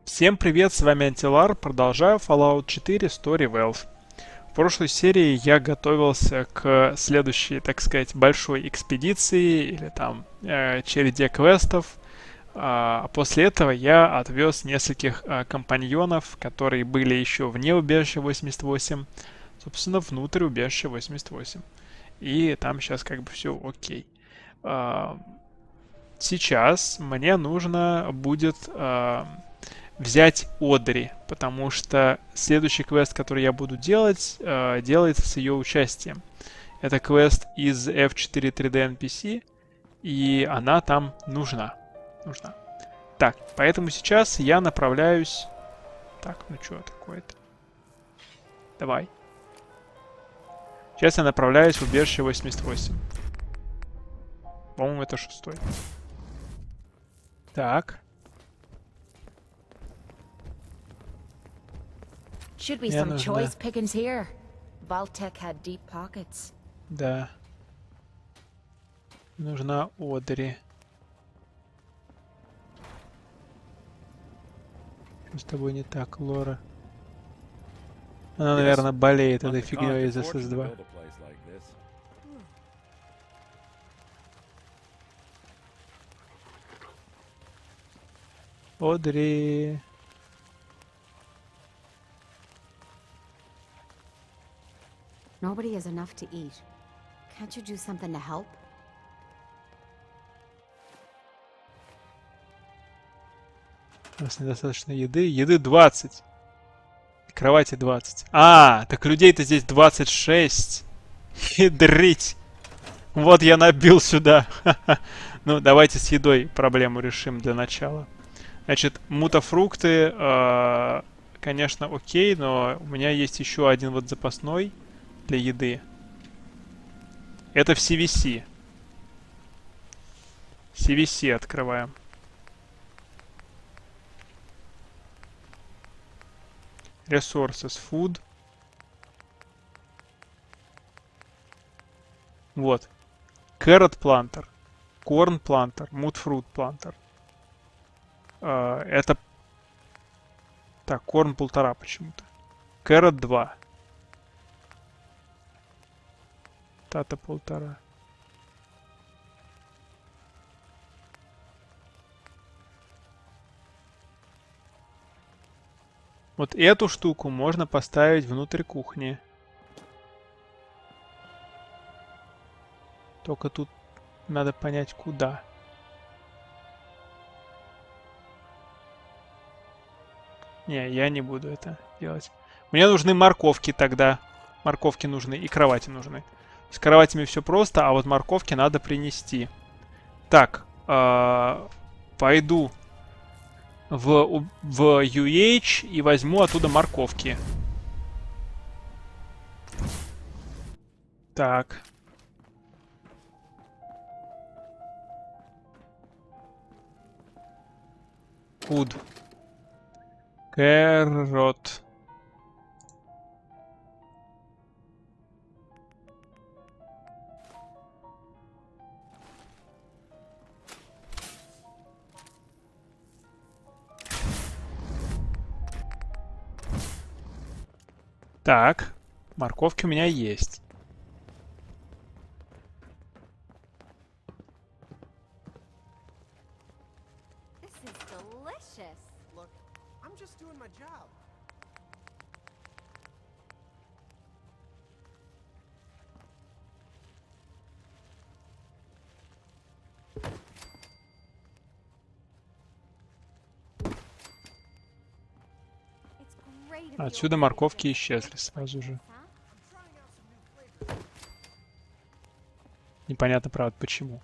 Всем привет, с вами Антилар, продолжаю Fallout 4 StoryWealth. В прошлой серии я готовился к следующей, так сказать, большой экспедиции или там череде квестов. После этого я отвез нескольких компаньонов, которые были еще вне убежища 88, собственно, внутрь убежища 88. И там сейчас как бы все окей. Сейчас мне нужно будет взять Одри, потому что следующий квест, который я буду делать, делается с ее участием. Это квест из F4 3D NPC, и она там нужна. Так, поэтому сейчас я направляюсь... Так, ну что такое-то? Давай. Сейчас я направляюсь в убежище 88. По-моему, это 6. Так. Should be some choice pickings here. Vault-Tec had deep pockets. Да. Нужна Одри. Что с тобой не так, Лора? Она, наверное, болеет этой фигней из SS2. Одри. Nobody has enough to eat. Can't you do something to help? У нас недостаточно еды. Еды 20. Кровати 20. Так людей-то здесь 26. Хидрить. Вот я набил сюда. Ну, давайте с едой проблему решим для начала. Значит, мутафрукты, конечно, окей, но у меня есть еще один вот запасной для еды. Это в CVC. CVC открываем. Resources, food. Вот. Carrot planter, corn planter, mutfruit planter. Это... Так, корн 1,5 почему-то. Carrot 2. Тата 1,5. Вот эту штуку можно поставить внутрь кухни. Только тут надо понять, куда. Не, я не буду это делать. Мне нужны морковки тогда. Морковки нужны и кровати нужны. С кроватями все просто, а вот морковки надо принести. Так, пойду в UH и возьму оттуда морковки. Так. Food. Carrot. Так, морковки у меня есть. Отсюда морковки исчезли сразу же. Непонятно, правда, почему.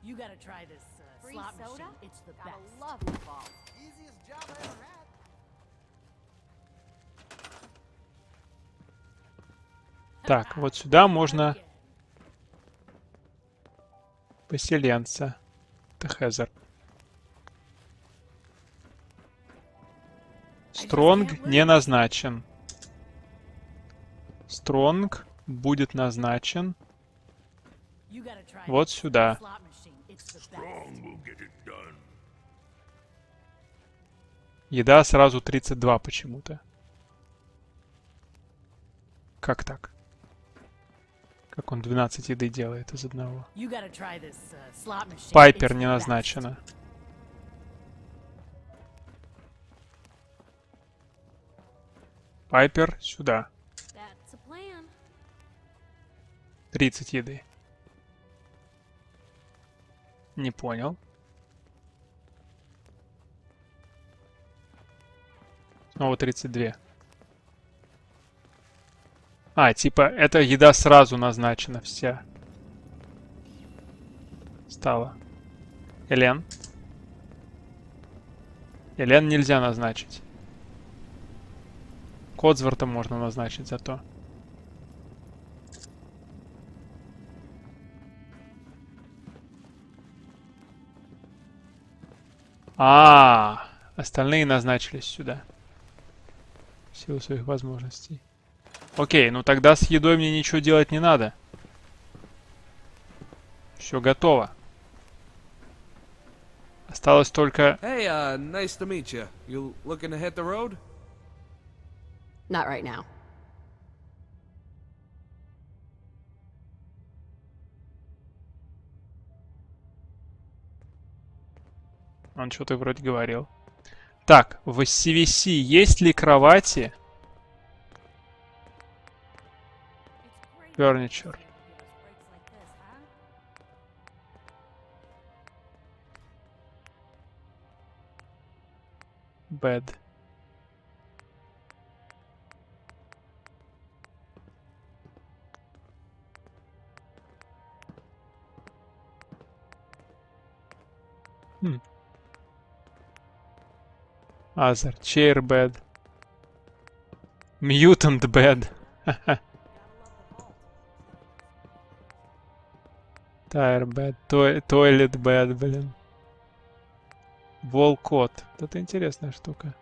You gotta try this slot machine. It's the best. Love the vault. Easiest job I ever had. Так, вот сюда можно поселенца. Это Хезер. Стронг не назначен. Стронг будет назначен вот сюда. Еда сразу 32 почему-то. Как так? Как он 12 еды делает из одного? Пайпер не назначена. Пайпер сюда. 30 еды. Не понял. Снова 32. А, типа, эта еда сразу назначена вся. Стала. Элен. Элен нельзя назначить. Кодсворта можно назначить зато. Остальные назначились сюда. В силу своих возможностей. Окей, ну тогда с едой мне ничего делать не надо. Все готово. Осталось только... Hey, nice to meet you. You looking to hit the road? Not right now. Он что-то вроде говорил. Так, в CVC есть ли кровати? Furniture. Bed. Other. Chair bed. Mutant bed. Tire bed. Toilet bed, блин. Wall cot. Это интересная штука.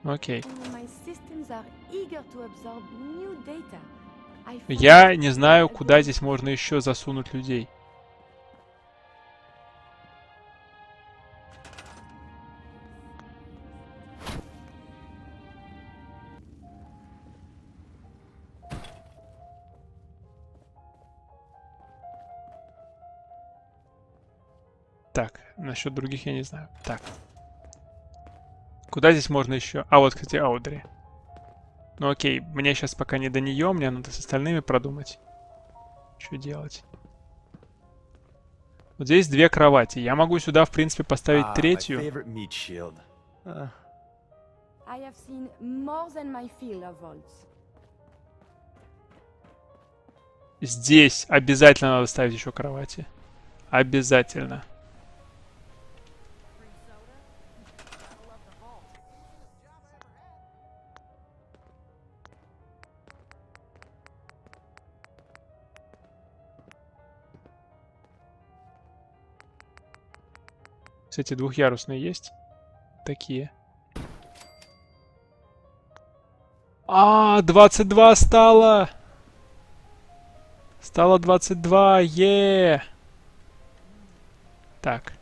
Окей. Я не знаю, куда здесь можно еще засунуть людей. Так, насчет других я не знаю. Так. Куда здесь можно еще? А, вот, кстати, Аудри. Ну окей, мне сейчас пока не до нее, мне надо с остальными продумать. Что делать? Вот здесь 2 кровати. Я могу сюда, в принципе, поставить третью. Здесь обязательно надо ставить еще кровати. Обязательно. Кстати, двухъярусные есть? Такие. 22 стало! Стало 22, Так.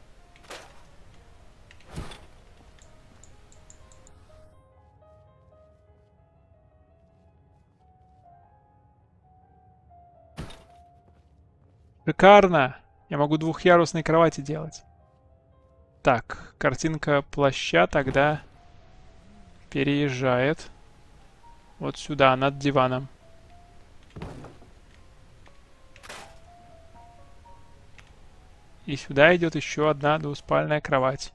Шикарно! Я могу двухъярусные кровати делать. Так, картинка плаща тогда переезжает вот сюда, над диваном. И сюда идет еще одна двуспальная кровать.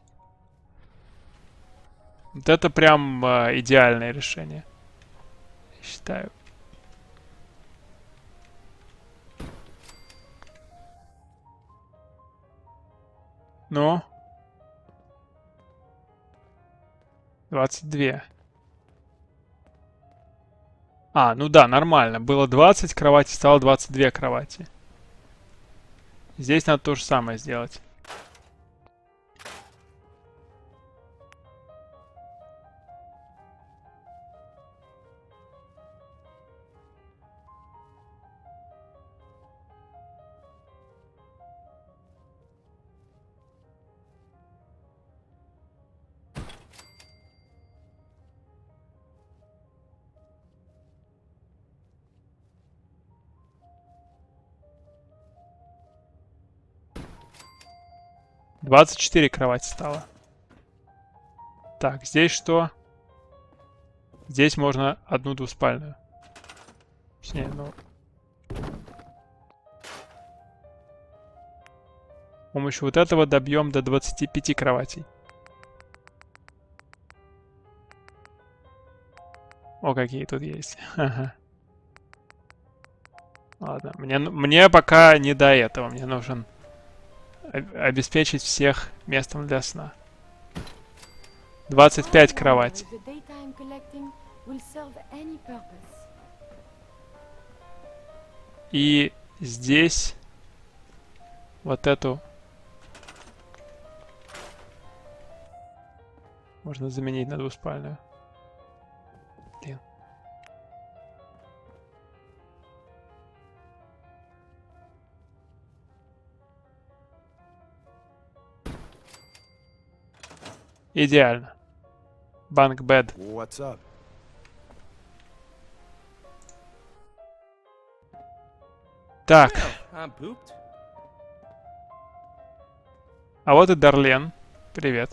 Вот это прям идеальное решение, я считаю. Ну? 22. Ну да, нормально. Было 20 кроватей, стало 22 кровати. Здесь надо то же самое сделать. 24 кровати стало. Так, здесь что? Здесь можно одну двуспальную. Точнее, ну... С помощью вот этого добьем до 25 кроватей. О, какие тут есть. Ага. Ладно, мне пока не до этого. Мне нужен обеспечить всех местом для сна. 25 кроватей. И здесь вот эту можно заменить на двуспальную. Блин. Идеально. Банк бед. What's up? Так, I'm pooped. а вот и Дарлен. Привет.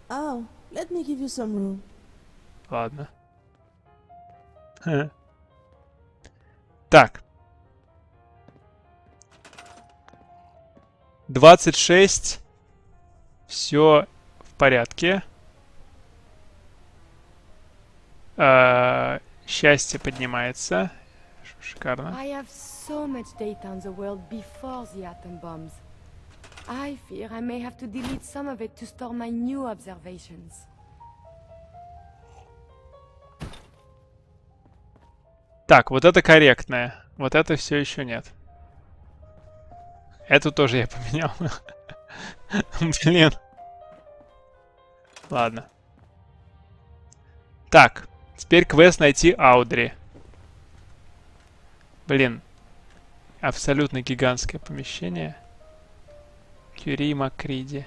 Oh, let me give you some room. Ладно. Так. 26. Все в порядке. Счастье поднимается. Шикарно. I have so much data on the world before the atom bombs. I fear I may have to delete some of it to store my new observations. Так, вот это корректное. Вот это все еще нет. Эту тоже я поменял. Блин. Ладно. Так, теперь квест найти Аудри. Блин. Абсолютно гигантское помещение. Кюри Макриди.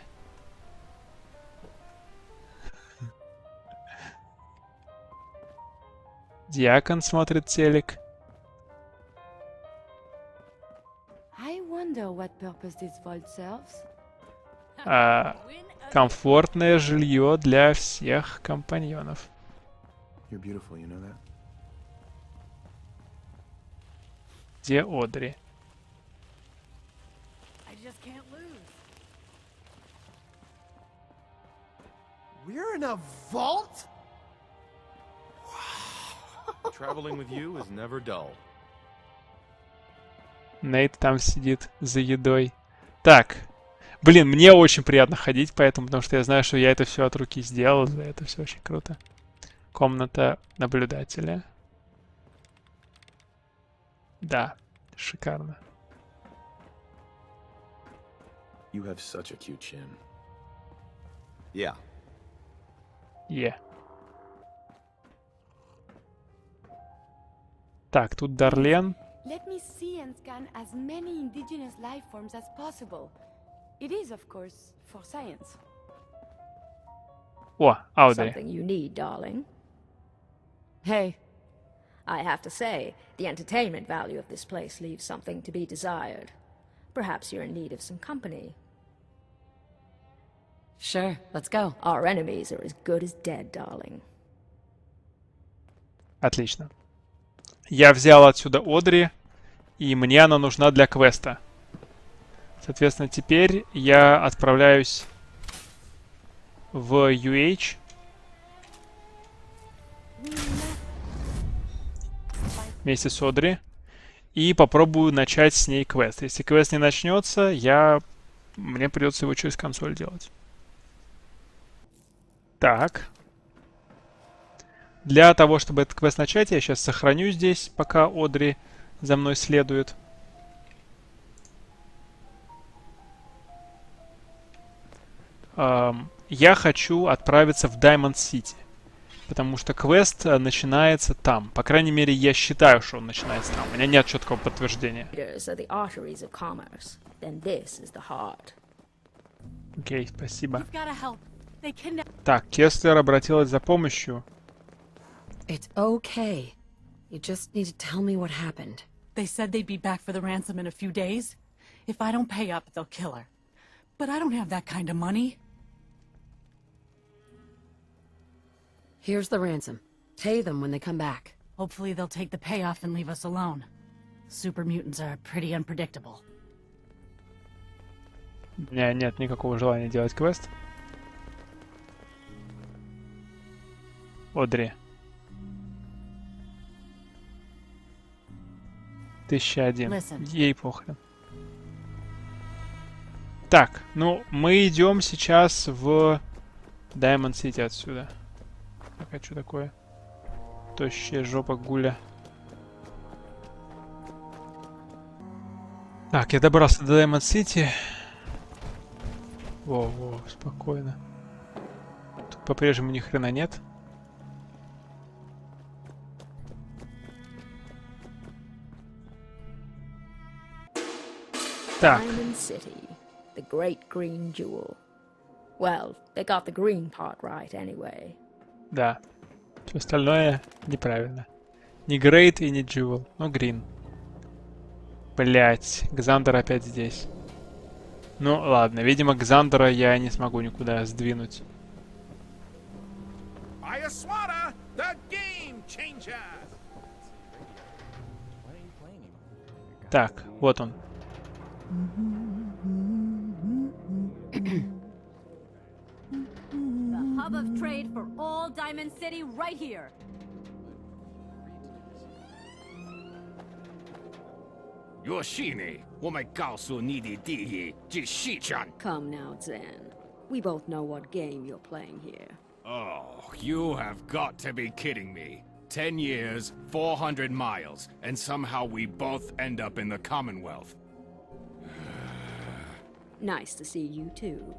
Диакон смотрит телек. I wonder what purpose this vault serves. Комфортное жилье для всех компаньонов. You're beautiful, you know that? Где Одри? I just can't lose. We're in a vault? Traveling with you is never dull. Нейт там сидит за едой. Так. Блин, мне очень приятно ходить по этому, потому что я знаю, что я это все от руки сделал. Это все очень круто. Комната наблюдателя. Да, шикарно. You have such a cute chin. Yeah. Так, тут Дарлен. Let me see and scan as many indigenous life forms as possible. It is, of course, for science. О, Аудри. Something you need, darling. Hey, I have to say, the entertainment value of this place leaves something to be desired. Perhaps you're in need of some company. Sure, let's go. Our enemies are as good as dead, darling. Отлично. Я взял отсюда Одри, и мне она нужна для квеста. Соответственно, теперь я отправляюсь в UH. Вместе с Одри. И попробую начать с ней квест. Если квест не начнется, мне придется его через консоль делать. Так. Для того, чтобы этот квест начать, я сейчас сохраню здесь, пока Одри за мной следует. Я хочу отправиться в Diamond City, потому что квест начинается там. По крайней мере, я считаю, что он начинается там. У меня нет четкого подтверждения. Окей, спасибо. You've gotta help. They kidnapped. Так, Кеслер обратилась за помощью. It's okay. You just need to tell me what happened. They said they'd be back for the ransom in a few days. If I don't pay up, they'll kill her. But I don't have that kind of money. Here's the ransom. Pay them when they come back. Hopefully they'll take the payoff and leave us alone. Super mutants are pretty unpredictable. У меня нет никакого желания делать квест. Одри. 1001. Listen. Ей похрен. Так, ну, мы идем сейчас в Diamond City отсюда. Так, а что такое? Тощая жопа гуля. Так, я добрался до Diamond City. Во, спокойно. Тут по-прежнему ни хрена нет. Так. Diamond City, the great green jewel. Well, they got the green part right anyway. Да. Все остальное неправильно. Не Great и не Jewel, но Green. Блять, Ксандер опять здесь. Ну ладно, видимо, Ксандера я не смогу никуда сдвинуть. Так, вот он. The hub of trade for all Diamond City right here. Come now, Zen. We both know what game you're playing here. Oh, you have got to be kidding me. 10 years, 400 miles, and somehow we both end up in the Commonwealth. Nice to see you too.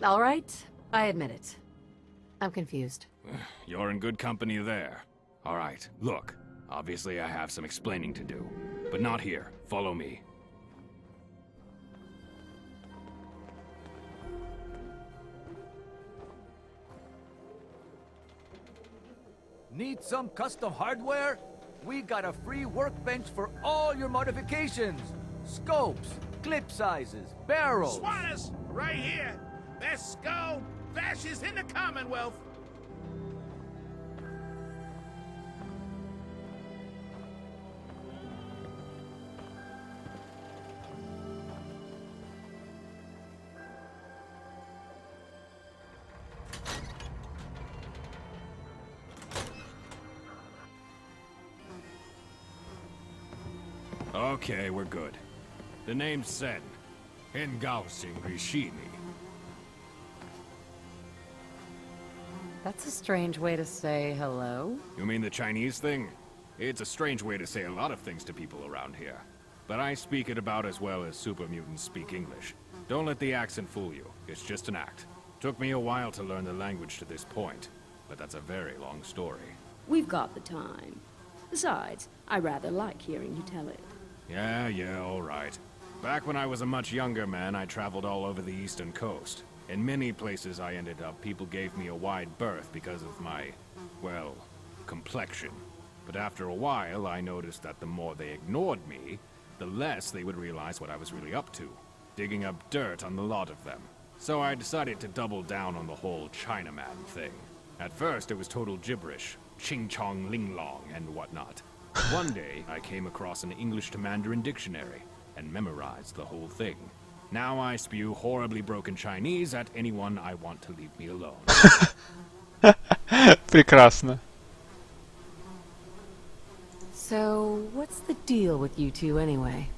All right, I admit it. I'm confused. You're in good company there. All right, look. Obviously I have some explaining to do. But not here. Follow me. Need some custom hardware? We got a free workbench for all your modifications. Scopes, clip sizes, barrels. Swatters, right here. Best skull bashes in the Commonwealth. Okay, we're good. The name's Sen. Engausing Rishini. That's a strange way to say hello. You mean the Chinese thing? It's a strange way to say a lot of things to people around here. But I speak it about as well as super mutants speak English. Don't let the accent fool you. It's just an act. Took me a while to learn the language to this point, but that's a very long story. We've got the time. Besides, I rather like hearing you tell it. Yeah, all right. Back when I was a much younger man, I traveled all over the eastern coast. In many places I ended up, people gave me a wide berth because of my, well, complexion. But after a while, I noticed that the more they ignored me, the less they would realize what I was really up to, digging up dirt on the lot of them. So I decided to double down on the whole Chinaman thing. At first, it was total gibberish, ching-chong, ling-long, and whatnot. One day, I came across an English to Mandarin dictionary and memorized the whole thing. Now I spew horribly broken Chinese at anyone I want to leave me alone. Прекрасно. So, what's the deal with you two anyway?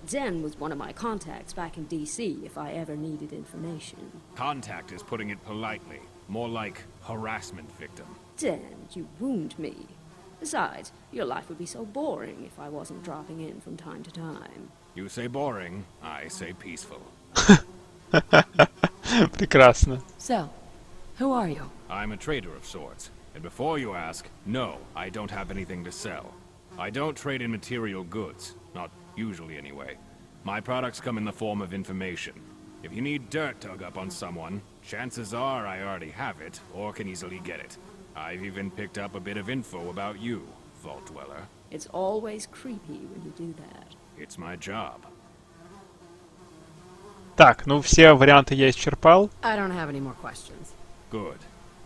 Zen was one of my contacts back in DC if I ever needed information. Contact is putting it politely. More like harassment victim. Zen, you wound me. Besides, your life would be so boring if I wasn't dropping in from time to time. You say boring, I say peaceful. Прекрасно. So, who are you? I'm a trader of sorts. And before you ask, no, I don't have anything to sell. I don't trade in material goods. Not usually anyway. My products come in the form of information. If you need dirt dug up on someone, chances are I already have it, or can easily get it. I've even picked up a bit of info about you, Vault Dweller. It's always creepy when you do that. It's my job. Так, ну все варианты я исчерпал. I don't have any more questions. Good.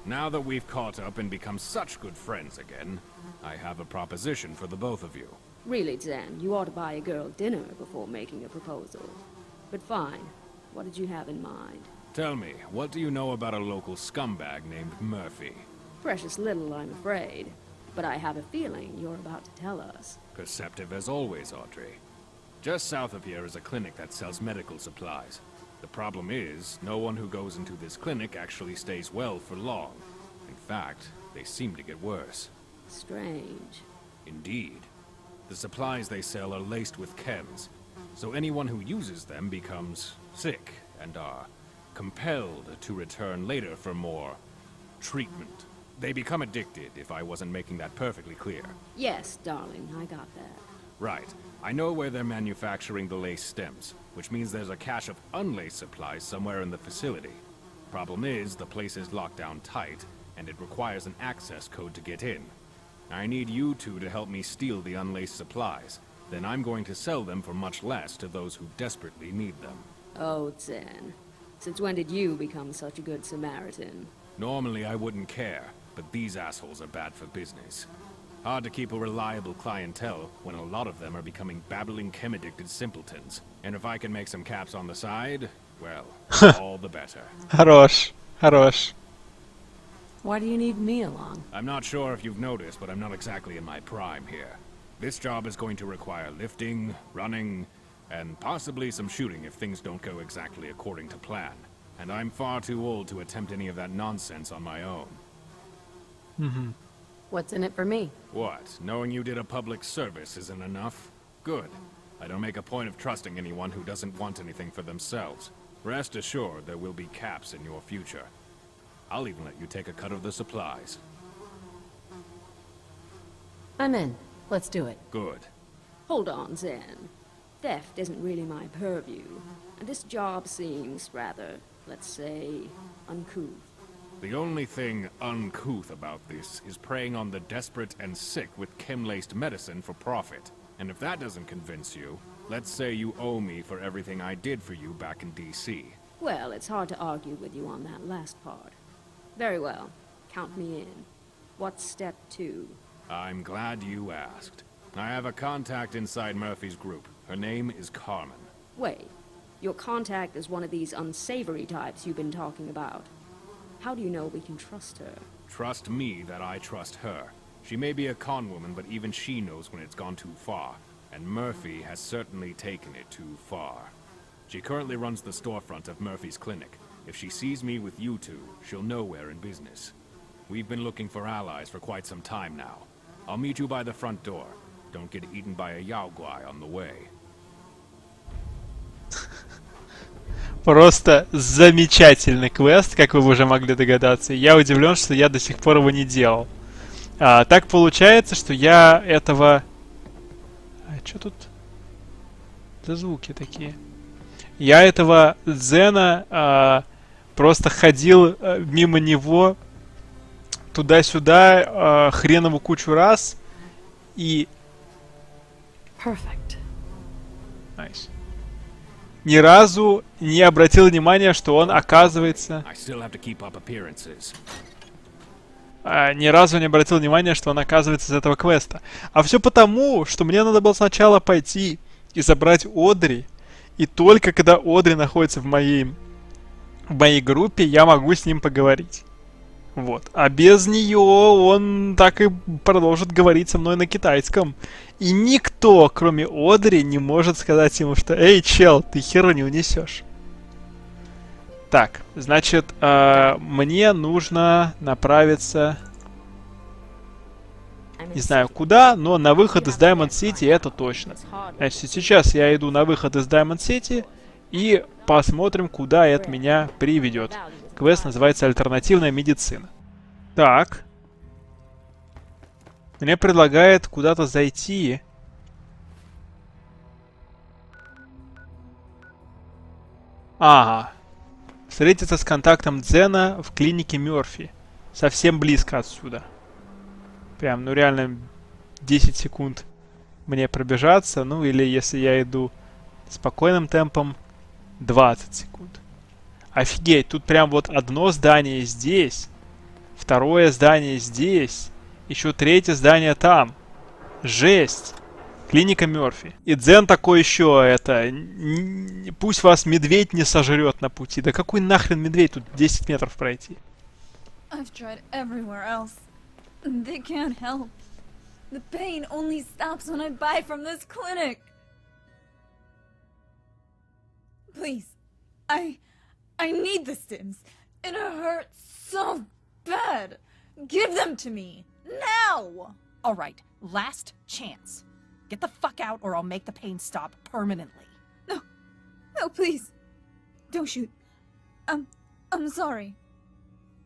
Now that we've caught up and become such good friends again, I have a proposition for the both of you. Really, Zen, you ought to buy a girl dinner before making a proposal. But fine. What did you have in mind? Tell me, what do you know about a local scumbag named Murphy? Precious little, I'm afraid. But I have a feeling you're about to tell us. Perceptive as always, Audrey. Just south of here is a clinic that sells medical supplies. The problem is, no one who goes into this clinic actually stays well for long. In fact, they seem to get worse. Strange. Indeed. The supplies they sell are laced with chems, so anyone who uses them becomes sick and are compelled to return later for more treatment. They become addicted, if I wasn't making that perfectly clear. Yes, darling, I got that. Right. I know where they're manufacturing the lace stems, which means there's a cache of unlaced supplies somewhere in the facility. Problem is, the place is locked down tight, and it requires an access code to get in. I need you two to help me steal the unlaced supplies. Then I'm going to sell them for much less to those who desperately need them. Oh, Zen. Since when did you become such a good Samaritan? Normally I wouldn't care, but these assholes are bad for business. Hard to keep a reliable clientele when a lot of them are becoming babbling chem-addicted simpletons. And if I can make some caps on the side, well, all the better. Хорош, хорош. Why do you need me along? I'm not sure if you've noticed, but I'm not exactly in my prime here. This job is going to require lifting, running, and possibly some shooting if things don't go exactly according to plan. And I'm far too old to attempt any of that nonsense on my own. Mm-hmm. What's in it for me? What? Knowing you did a public service isn't enough? Good. I don't make a point of trusting anyone who doesn't want anything for themselves. Rest assured there will be caps in your future. I'll even let you take a cut of the supplies. I'm in. Let's do it. Good. Hold on, Zen. Theft isn't really my purview, and this job seems rather, let's say, uncouth. The only thing uncouth about this is preying on the desperate and sick with chem-laced medicine for profit. And if that doesn't convince you, let's say you owe me for everything I did for you back in DC. Well, it's hard to argue with you on that last part. Very well. Count me in. What's step 2? I'm glad you asked. I have a contact inside Murphy's group. Her name is Carmen. Wait. Your contact is one of these unsavory types you've been talking about. How do you know we can trust her? Trust me that I trust her. She may be a con woman, but even she knows when it's gone too far. And Murphy has certainly taken it too far. She currently runs the storefront of Murphy's clinic. If she sees me with you two, she'll know we're in business. We've been looking for allies for quite some time now. I'll meet you by the front door. Don't get eaten by a yaoguai on the way. Просто замечательный квест, как вы уже могли догадаться. Я удивлен, что я до сих пор его не делал. Так получается, что я этого... что тут за звуки такие? Я этого Зена просто ходил мимо него туда-сюда хренову кучу раз и... Perfect. Nice. Ни разу не обратил внимания, что он оказывается... Ни разу не обратил внимания, что он оказывается из этого квеста. А все потому, что мне надо было сначала пойти и забрать Одри, и только когда Одри находится в моей группе, я могу с ним поговорить. Вот. А без нее он так и продолжит говорить со мной на китайском. И никто, кроме Одри, не может сказать ему, что «Эй, чел, ты херню несешь». Так, значит, мне нужно направиться... Не знаю куда, но на выход из Diamond City это точно. Значит, сейчас я иду на выход из Diamond City и посмотрим, куда это меня приведет. Квест называется «Альтернативная медицина». Так. Мне предлагает куда-то зайти. Ага. Встретиться с контактом Дзена в клинике Мёрфи. Совсем близко отсюда. Прям, ну реально 10 секунд мне пробежаться. Ну, или если я иду спокойным темпом, 20 секунд. Офигеть, тут прям вот одно здание здесь, второе здание здесь, еще третье здание там. Жесть. Клиника Мёрфи. И Дзен такой еще это... Пусть вас медведь не сожрет на пути. Да какой нахрен медведь? Тут 10 метров пройти. I've tried everywhere else. They can't help. The pain only stops when I buy from this clinic. Please. I need the stims. And it hurts so bad. Give them to me. Now! Alright, last chance. Get the fuck out or I'll make the pain stop permanently. No. No, please. Don't shoot. I'm sorry.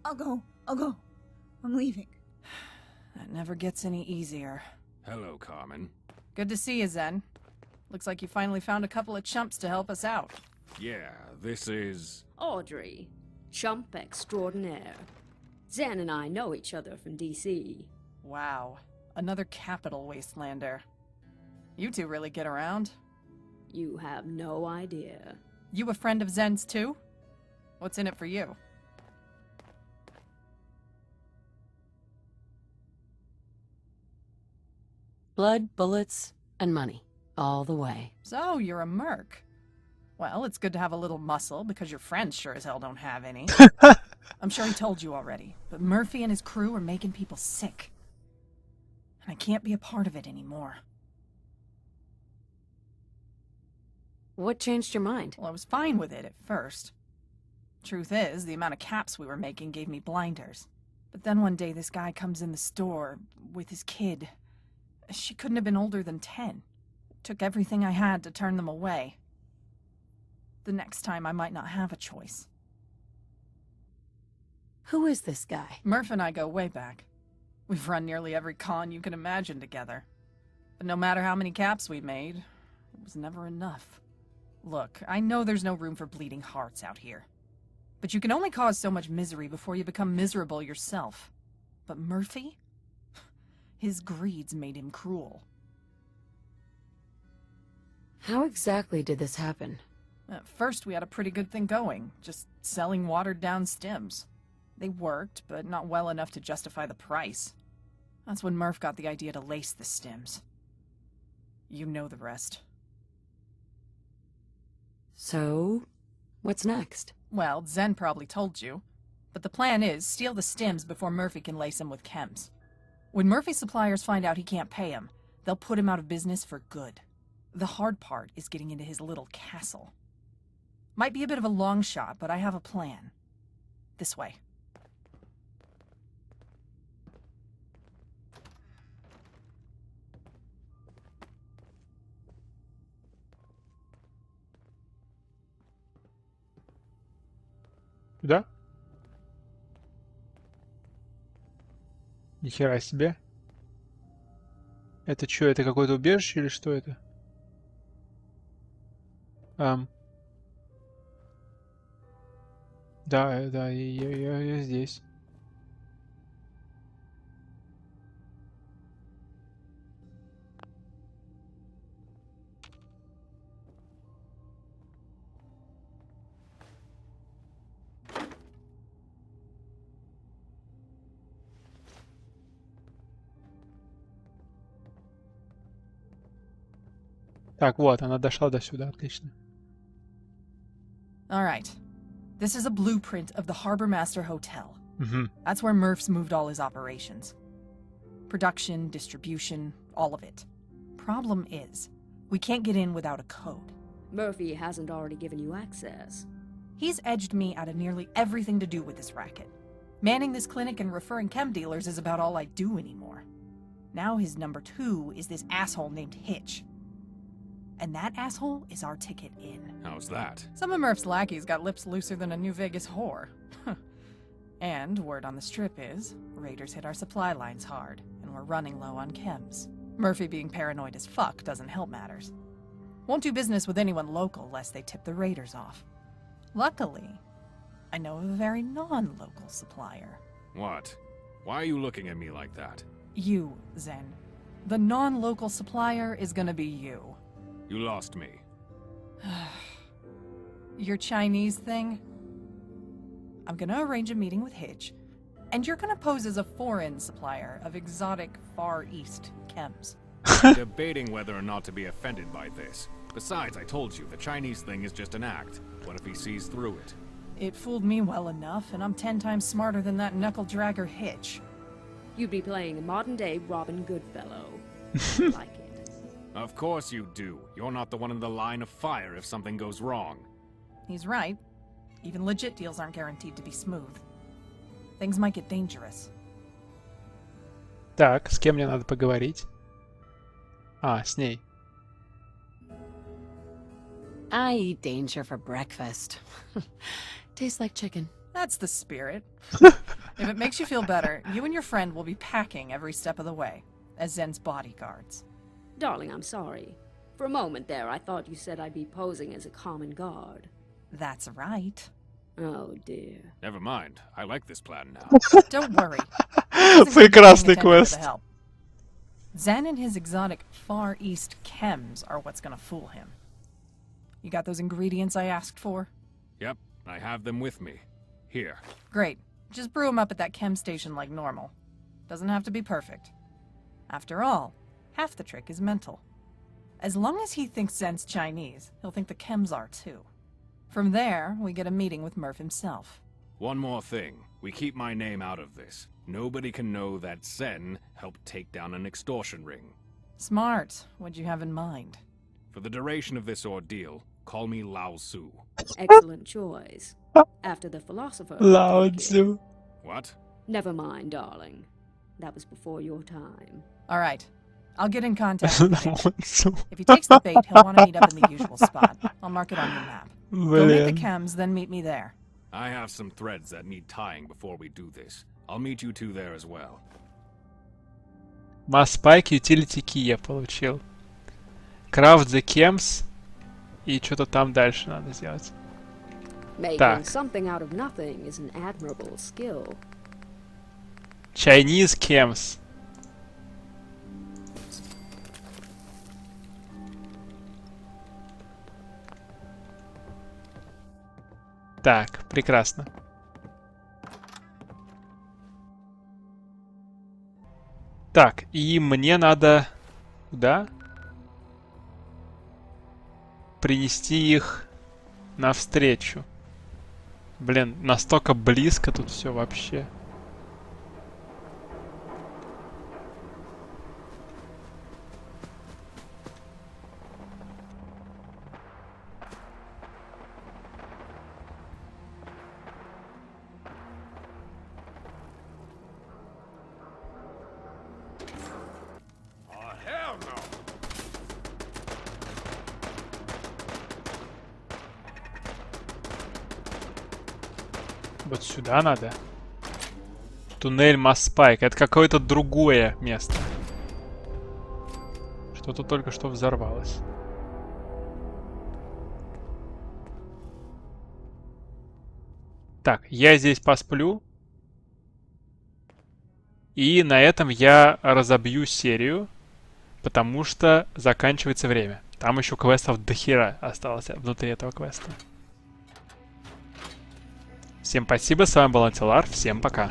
I'll go. I'm leaving. That never gets any easier. Hello, Carmen. Good to see you, Zen. Looks like you finally found a couple of chumps to help us out. Yeah, this is... Audrey, chump extraordinaire. Zen and I know each other from DC. Wow. Another capital wastelander. You two really get around. You have no idea. You a friend of Zen's too? What's in it for you? Blood, bullets, and money. All the way. So, you're a merc. Well, it's good to have a little muscle, because your friends sure as hell don't have any. I'm sure he told you already, but Murphy and his crew are making people sick. And I can't be a part of it anymore. What changed your mind? Well, I was fine with it at first. Truth is, the amount of caps we were making gave me blinders. But then one day this guy comes in the store with his kid. She couldn't have been older than 10. Took everything I had to turn them away. The next time I might not have a choice. Who is this guy? Murph and I go way back. We've run nearly every con you can imagine together. But no matter how many caps we made, it was never enough. Look, I know there's no room for bleeding hearts out here. But you can only cause so much misery before you become miserable yourself. But Murphy? His greed's made him cruel. How exactly did this happen? At first we had a pretty good thing going, just selling watered-down stims. They worked, but not well enough to justify the price. That's when Murph got the idea to lace the stims. You know the rest. So, what's next? Well, Zen probably told you. But the plan is, steal the stims before Murphy can lace them with chems. When Murphy's suppliers find out he can't pay him, they'll put him out of business for good. The hard part is getting into his little castle. Might be a bit of a long shot, but I have a plan. This way. Сюда? Нихера себе. Это что, это какое-то убежище или что это? Да, я здесь. Так, вот, она дошла до сюда, отлично. All right. This is a blueprint of the Harbor Master Hotel. Mm-hmm. That's where Murph's moved all his operations. Production, distribution, all of it. Problem is, we can't get in without a code. Murphy hasn't already given you access. He's edged me out of nearly everything to do with this racket. Manning this clinic and referring chem dealers is about all I do anymore. Now his number 2 is this asshole named Hitch. And that asshole is our ticket in. How's that? Some of Murph's lackeys got lips looser than a New Vegas whore. And word on the strip is, raiders hit our supply lines hard, and we're running low on chems. Murphy being paranoid as fuck doesn't help matters. Won't do business with anyone local lest they tip the raiders off. Luckily, I know of a very non-local supplier. What? Why are you looking at me like that? You, Zen. The non-local supplier is gonna be you. You lost me. Your Chinese thing? I'm gonna arrange a meeting with Hitch, and you're gonna pose as a foreign supplier of exotic Far East chems. I'm debating whether or not to be offended by this. Besides, I told you, the Chinese thing is just an act. What if he sees through it? It fooled me well enough, and I'm 10 times smarter than that knuckle-dragger Hitch. You'd be playing a modern-day Robin Goodfellow. Like it. Of course you do. You're not the one in the line of fire if something goes wrong. He's right. Even legit deals aren't guaranteed to be smooth. Things might get dangerous. Так, с кем мне надо поговорить? А, с ней. I eat danger for breakfast. Tastes like chicken. That's the spirit. If it makes you feel better, you and your friend will be packing every step of the way, as Zen's bodyguards. Darling, I'm sorry. For a moment there, I thought you said I'd be posing as a common guard. That's right. Oh, dear. Never mind. I like this plan now. Don't worry. Прекрасный квест. Zen and his exotic Far East chems are what's gonna fool him. You got those ingredients I asked for? Yep, I have them with me. Here. Great. Just brew them up at that chem station like normal. Doesn't have to be perfect. After all, half the trick is mental. As long as he thinks Zen's Chinese, he'll think the chems are too. From there, we get a meeting with Murph himself. One more thing. We keep my name out of this. Nobody can know that Zen helped take down an extortion ring. Smart. What'd you have in mind? For the duration of this ordeal, call me Lao Tzu. Excellent choice. After the philosopher... Lao Tzu. What? Never mind, darling. That was before your time. All right. I'll get in contact with him. If he takes the bait, he'll want to meet up in the usual spot. I'll mark it on your map. Go meet the chems, then meet me there. I have some threads that need tying before we do this. I'll meet you two there as well. Mass Spike Utility Key я получил. Craft the chems. И что-то там дальше надо сделать. Making something out of nothing is an admirable skill. Chinese chems. Так, прекрасно. Так, и мне надо... Куда? Принести их навстречу. Блин, настолько близко тут все вообще. Вот сюда надо. Туннель Масспайк. Это какое-то другое место. Что-то только что взорвалось. Так, я здесь посплю. И на этом я разобью серию. Потому что заканчивается время. Там еще квестов дохера осталось внутри этого квеста. Всем спасибо, с вами был Антилар, всем пока.